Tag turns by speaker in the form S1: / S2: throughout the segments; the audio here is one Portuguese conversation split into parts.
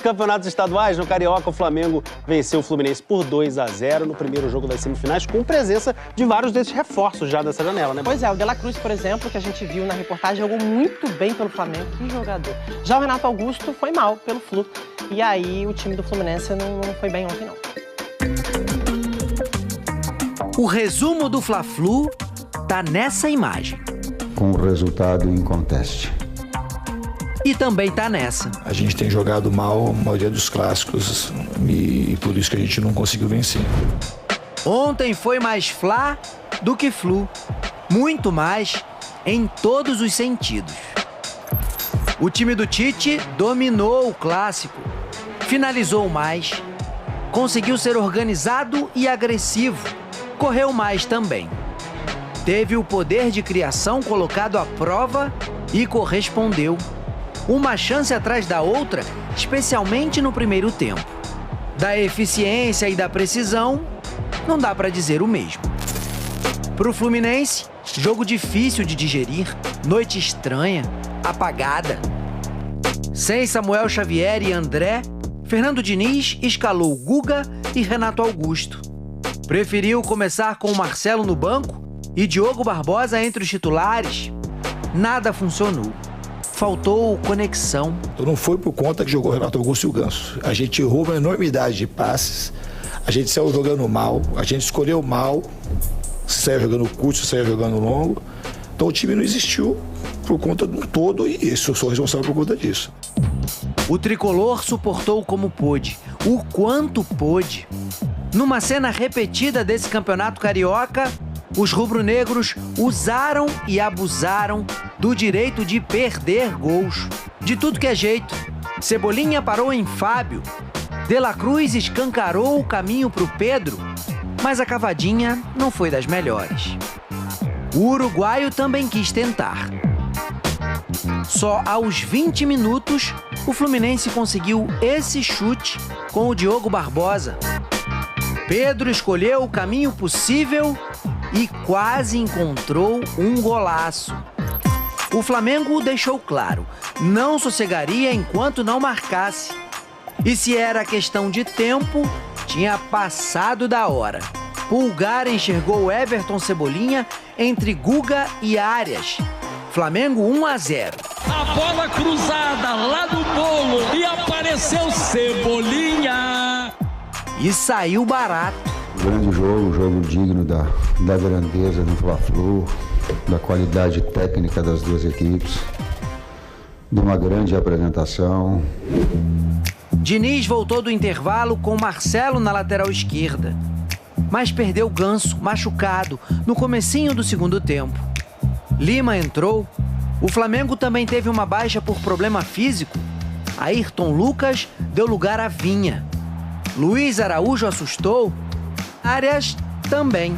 S1: campeonatos estaduais, no Carioca, o Flamengo venceu o Fluminense por 2-0 no primeiro jogo das semifinais, com presença de vários desses reforços já dessa janela, né?
S2: Pois é, o De La Cruz, por exemplo, que a gente viu na reportagem, jogou muito bem pelo Flamengo, que jogador. Já o Renato Augusto foi mal pelo Flu, e aí o time do Fluminense não foi bem ontem, não.
S3: O resumo do Fla-Flu tá nessa imagem.
S4: Com o resultado em conteste.
S3: E também tá nessa.
S5: A gente tem jogado mal a maioria dos clássicos e por isso que a gente não conseguiu vencer.
S3: Ontem foi mais Fla do que Flu. Muito mais em todos os sentidos. O time do Tite dominou o clássico, finalizou mais, conseguiu ser organizado e agressivo, correu mais também. Teve o poder de criação colocado à prova e correspondeu. Uma chance atrás da outra, especialmente no primeiro tempo. Da eficiência e da precisão, não dá para dizer o mesmo. Pro Fluminense, jogo difícil de digerir, noite estranha, apagada. Sem Samuel Xavier e André, Fernando Diniz escalou Guga e Renato Augusto. Preferiu começar com o Marcelo no banco e Diogo Barbosa entre os titulares. Nada funcionou. Faltou conexão.
S5: Então não foi por conta que jogou o Renato Augusto e o Ganso. A gente errou uma enormidade de passes, a gente saiu jogando mal, a gente escolheu mal, se saiu jogando curto, se saiu jogando longo. Então o time não existiu por conta do todo e isso, eu sou responsável por conta disso.
S3: O tricolor suportou como pôde, o quanto pôde. Numa cena repetida desse campeonato carioca, os rubro-negros usaram e abusaram do direito de perder gols. De tudo que é jeito. Cebolinha parou em Fábio. De La Cruz escancarou o caminho para o Pedro, mas a cavadinha não foi das melhores. O uruguaio também quis tentar. Só aos 20 minutos, o Fluminense conseguiu esse chute com o Diogo Barbosa. Pedro escolheu o caminho possível e quase encontrou um golaço. O Flamengo deixou claro, não sossegaria enquanto não marcasse. E se era questão de tempo, tinha passado da hora. Pulgar enxergou Everton Cebolinha entre Guga e Arias. Flamengo 1-0.
S6: A bola cruzada lá do bolo e apareceu Cebolinha.
S3: E saiu barato.
S4: Grande jogo, jogo digno da grandeza do Fla-Flu, da qualidade técnica das duas equipes, de uma grande apresentação.
S3: Diniz voltou do intervalo com Marcelo na lateral esquerda, mas perdeu Ganso, machucado, no comecinho do segundo tempo. Lima entrou. O Flamengo também teve uma baixa por problema físico. Ayrton Lucas deu lugar a Vinha. Luiz Araújo assustou. Arias também.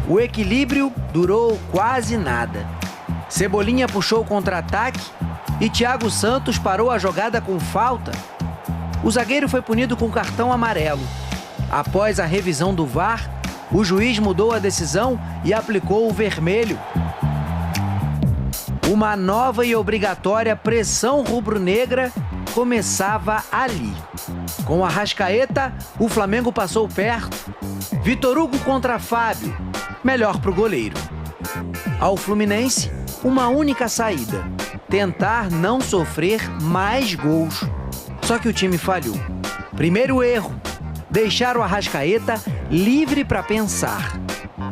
S3: O equilíbrio durou quase nada. Cebolinha puxou o contra-ataque e Thiago Santos parou a jogada com falta. O zagueiro foi punido com cartão amarelo. Após a revisão do VAR, o juiz mudou a decisão e aplicou o vermelho. Uma nova e obrigatória pressão rubro-negra começava ali. Com Arrascaeta, o Flamengo passou perto. Vitor Hugo contra Fábio, melhor pro goleiro. Ao Fluminense, uma única saída: tentar não sofrer mais gols. Só que o time falhou. Primeiro erro: deixar o Arrascaeta livre para pensar.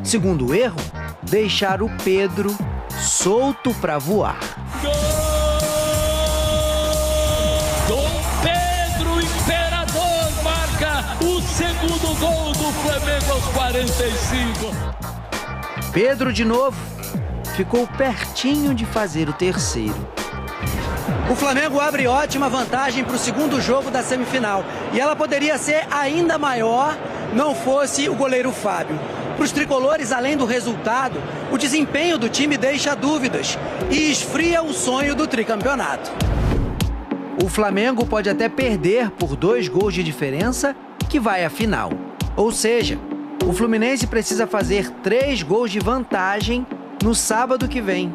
S3: Segundo erro: deixar o Pedro solto para voar.
S6: Pedro Imperador marca o segundo gol do Flamengo aos 45.
S3: Pedro de novo ficou pertinho de fazer o terceiro. O Flamengo abre ótima vantagem para o segundo jogo da semifinal. E ela poderia ser ainda maior não fosse o goleiro Fábio. Para os tricolores, além do resultado, o desempenho do time deixa dúvidas e esfria o sonho do tricampeonato. O Flamengo pode até perder por 2 gols de diferença, que vai à final. Ou seja, o Fluminense precisa fazer 3 gols de vantagem no sábado que vem.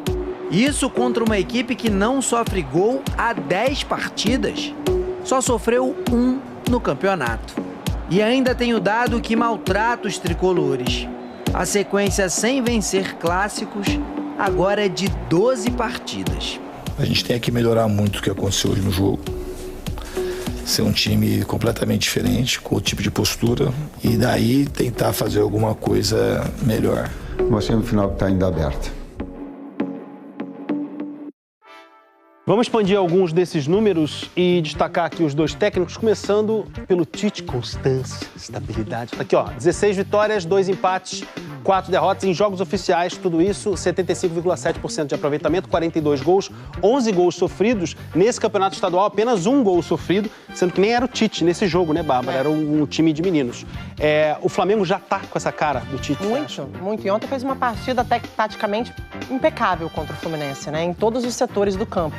S3: Isso contra uma equipe que não sofre gol há 10 partidas. Só sofreu 1 no campeonato. E ainda tem o dado que maltrata os tricolores. A sequência sem vencer clássicos agora é de 12 partidas.
S5: A gente tem que melhorar muito o que aconteceu hoje no jogo. Ser um time completamente diferente, com outro tipo de postura, e daí tentar fazer alguma coisa melhor.
S4: Uma semifinal que está ainda aberta.
S1: Vamos expandir alguns desses números e destacar aqui os dois técnicos, começando pelo Tite. Constância, estabilidade. Aqui, ó, 16 vitórias, 2 empates, 4 derrotas em jogos oficiais, tudo isso, 75,7% de aproveitamento, 42 gols, 11 gols sofridos. Nesse campeonato estadual, apenas 1 gol sofrido, sendo que nem era o Tite nesse jogo, né, Bárbara? Era um time de meninos. O Flamengo já tá com essa cara do Tite.
S2: Muito. E ontem fez uma partida até que taticamente impecável contra o Fluminense, né? Em todos os setores do campo.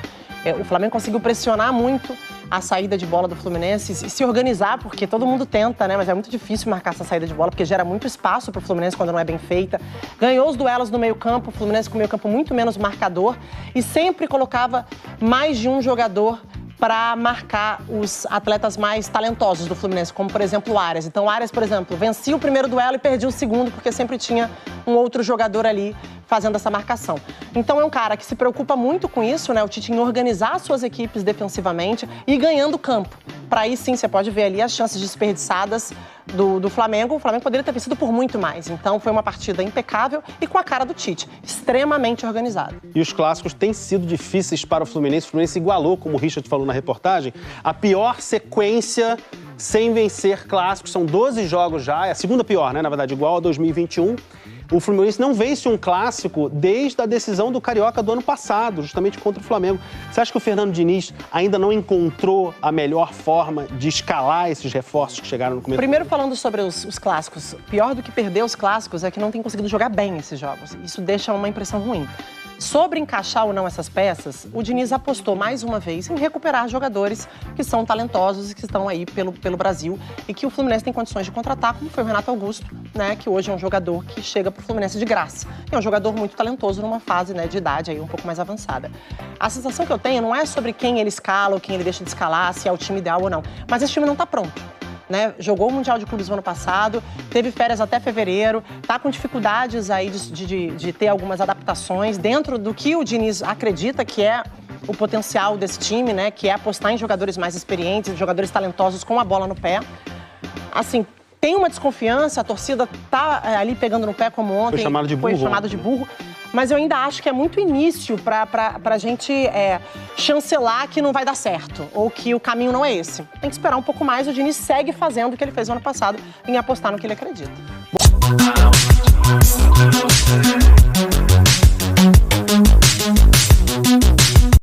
S2: O Flamengo conseguiu pressionar muito a saída de bola do Fluminense e se organizar, porque todo mundo tenta, né? Mas é muito difícil marcar essa saída de bola, porque gera muito espaço para o Fluminense quando não é bem feita. Ganhou os duelos no meio-campo, o Fluminense com o meio-campo muito menos marcador e sempre colocava mais de um jogador para marcar os atletas mais talentosos do Fluminense, como, por exemplo, o Arias. Então, o Arias, por exemplo, vencia o primeiro duelo e perdia o segundo, porque sempre tinha um outro jogador ali fazendo essa marcação. Então, é um cara que se preocupa muito com isso, né? O Tite em organizar suas equipes defensivamente e ganhando campo. Para aí, sim, você pode ver ali as chances desperdiçadas do Flamengo. O Flamengo poderia ter vencido por muito mais. Então, foi uma partida impecável e com a cara do Tite, extremamente organizado.
S1: E os clássicos têm sido difíceis para o Fluminense. O Fluminense igualou, como o Richard falou na reportagem, a pior sequência sem vencer clássicos. São 12 jogos já, é a segunda pior, né? Na verdade, igual a 2021. O Fluminense não vence um clássico desde a decisão do Carioca do ano passado, justamente contra o Flamengo. Você acha que o Fernando Diniz ainda não encontrou a melhor forma de escalar esses reforços que chegaram no começo?
S2: Primeiro, falando sobre os clássicos, pior do que perder os clássicos é que não tem conseguido jogar bem esses jogos. Isso deixa uma impressão ruim. Sobre encaixar ou não essas peças, o Diniz apostou mais uma vez em recuperar jogadores que são talentosos e que estão aí pelo Brasil e que o Fluminense tem condições de contratar, como foi o Renato Augusto, né, que hoje é um jogador que chega para o Fluminense de graça. É um jogador muito talentoso numa fase, né, de idade aí um pouco mais avançada. A sensação que eu tenho não é sobre quem ele escala ou quem ele deixa de escalar, se é o time ideal ou não, mas esse time não está pronto. Né? Jogou o Mundial de Clubes no ano passado, teve férias até fevereiro, está com dificuldades aí de ter algumas adaptações dentro do que o Diniz acredita que é o potencial desse time, né? Que é apostar em jogadores mais experientes, jogadores talentosos com a bola no pé. Assim, tem uma desconfiança, a torcida tá ali pegando no pé como ontem.
S1: Foi chamado de burro.
S2: Mas eu ainda acho que é muito início para a gente chancelar que não vai dar certo ou que o caminho não é esse. Tem que esperar um pouco mais. O Diniz segue fazendo o que ele fez no ano passado em apostar no que ele acredita.